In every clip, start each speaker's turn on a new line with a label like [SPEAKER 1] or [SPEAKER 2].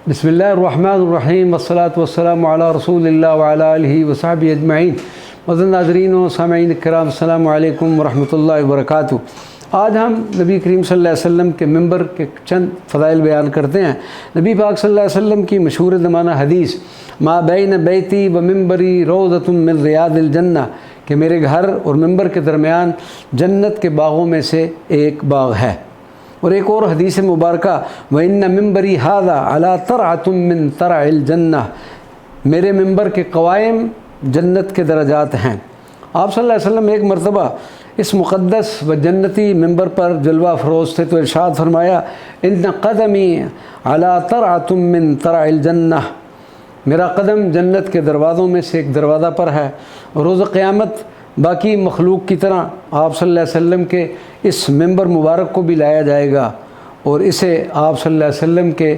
[SPEAKER 1] बिस्मिल्लाहिर्रहमानिर्रहीम वस्सलातु वस्सलामु अला रसूलिल्लाह व अला आलिहि व सहबिहि अजमईन। मज़ीद नाज़रीन व सामईन किराम, अस्सलामु अलैकुम व रहमतुल्लाहि व बरकातुहू। आज हम नबी करीम सल्लल्लाहु अलैहि वसल्लम के मिंबर के चंद फ़ज़ाइल बयान करते हैं। नबी पाक सल्लल्लाहु अलैहि वसल्लम की मशहूर ज़माना हदीस मा बैन बैती व मिंबरी रोज़तुम मिन रियादिल जन्नह, कि मेरे घर और मिंबर के दरमियान जन्नत के बागों में से एक बाग है। और एक और हदीस मुबारका व इन्ना मिंबरी हादा अला तरअतुम मिन तरअल जन्नह, मेरे मिंबर के क़वाइम जन्नत के दरजात हैं। आप सल्लल्लाहु अलैहि वसल्लम एक मरतबा इस मुक़द्दस व जन्नती मिंबर पर जलवा फ़रोज़ थे तो इरशाद फरमाया, इन्ना क़दमी अला तरअतुम मिन तरअल जन्नह, मेरा कदम जन्नत के दरवाज़ों में से एक दरवाज़ा पर है। रोज़ क़यामत बाकी मखलूक की तरह आप सल्लल्लाहु अलैहि वसल्लम के इस मिंबर मुबारक को भी लाया जाएगा और इसे आप सल्लल्लाहु अलैहि वसल्लम के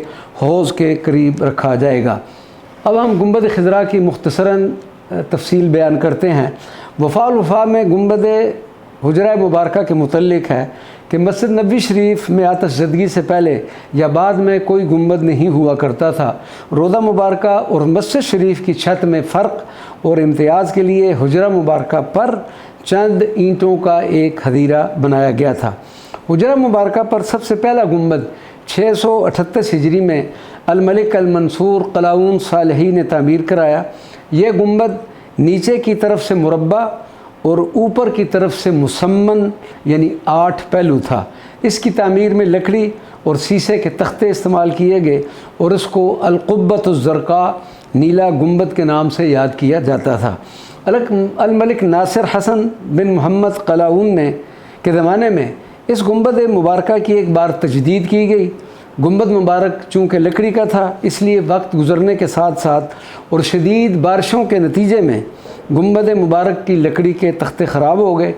[SPEAKER 1] हौज़ के करीब रखा जाएगा। अब हम गुंबद खिज़रा की मुख्तसरन तफसील बयान करते हैं। वफ़ा में गुंबद हुजरा मुबारका के मुतल्लिक़ है कि मस्जिद नबी शरीफ में आतिशज़दगी से पहले या बाद में कोई गुंबद नहीं हुआ करता था। रोज़ा मुबारका और मस्जिद शरीफ की छत में फ़र्क और इम्तियाज़ के लिए हुजरा मुबारका पर चंद ईंटों का एक हदीरा बनाया गया था। हुजरा मुबारका पर सबसे पहला गुंबद 638 हिजरी में अल मलिक अल मंसूर कलाउन सालही ने तामीर कराया। यह गुंबद नीचे की तरफ से मुरब्बा और ऊपर की तरफ से मुसम्मन यानी 8 पहलू था। इसकी तामीर में लकड़ी और शीशे के तख्ते इस्तेमाल किए गए और इसको अल-क़ुब्बतुज़्ज़रक़ा नीला गुंबद के नाम से याद किया जाता था। अल मलिक नासिर हसन बिन मोहम्मद कलाउन ने के ज़माने में इस गुंबद मुबारका की एक बार तजदीद की गई। गुंबद मुबारक चूँकि लकड़ी का था इसलिए वक्त गुज़रने के साथ साथ और शदीद बारिशों के नतीजे में गुंबद मुबारक की लकड़ी के तख्ते ख़राब हो गए।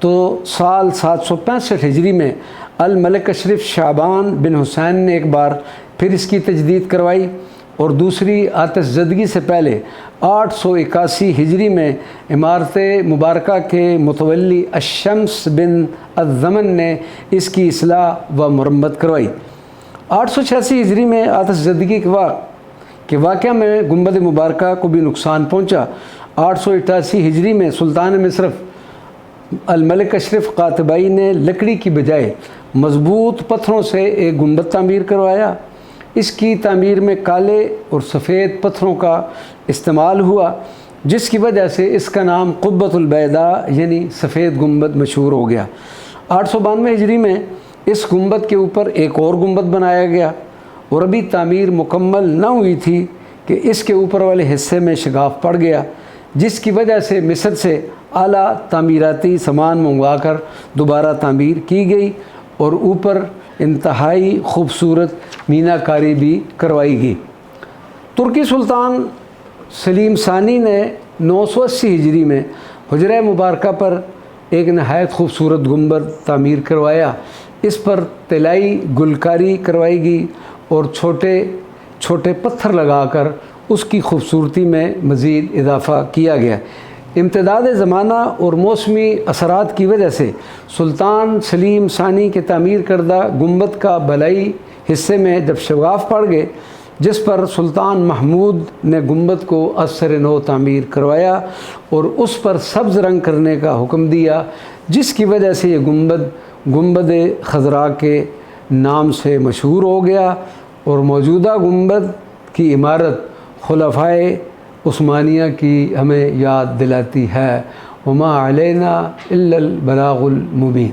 [SPEAKER 1] तो साल 765 हिजरी में अल मलिक अशरफ शाबान बिन हुसैन ने एक बार फिर इसकी तजदीद करवाई और दूसरी आतिशज़दगी से पहले 881 हिजरी में इमारत मुबारका के मुतवल्ली अशम्स बिन अज़्ज़मन ने इसकी इस्लाह व मरम्मत करवाई। 886 हिजरी में आतिशज़दगी के वाक़या में गुंबद मुबारका को भी नुकसान पहुँचा। 888 हिजरी में सुल्तान मिस्र अल मलिक अशरफ क़ातबाई ने लकड़ी की बजाय मज़बूत पत्थरों से एक गुंबद तामीर करवाया। इसकी तामीर में काले और सफ़ेद पत्थरों का इस्तेमाल हुआ, जिसकी वजह से इसका नाम क़ुब्बतुल बैदा यानी सफ़ेद गुंबद मशहूर हो गया। 892 हिजरी में इस गुंबद के ऊपर एक और गुंबद बनाया गया और अभी तामीर मुकम्मल न हुई थी कि इसके ऊपर वाले हिस्से में शगाफ पड़ गया, जिसकी वजह से मिस्र से आला तामीराती सामान मंगवाकर दोबारा तामीर की गई और ऊपर इंतहाई खूबसूरत मीनाकारी भी करवाई गई। तुर्की सुल्तान सलीम सानी ने 980 हिजरी में हुजरा मुबारका पर एक नहायत खूबसूरत गुंबद तामीर करवाया। इस पर तिलाई गुलकारी करवाई गई और छोटे छोटे पत्थर लगाकर उसकी खूबसूरती में मज़ीद इजाफ़ा किया गया। इम्तिदाद ज़माना और मौसमी असरात की वजह से सुल्तान सलीम सानी के तामीर करदा गुंबद का भलाई हिस्से में जब शगाफ पड़ गए, जिस पर सुल्तान महमूद ने गुंबद को असर नौ तामीर करवाया और उस पर सब्ज़ रंग करने का हुक्म दिया, जिसकी वजह से ये गुंबद खज़रा के नाम से मशहूर हो गया। और मौजूदा गुंबद की इमारत खुलफ़ाए उस्मानिया की हमें याद दिलाती है। वमा अलैना इल्लल बलागुल मुबीन।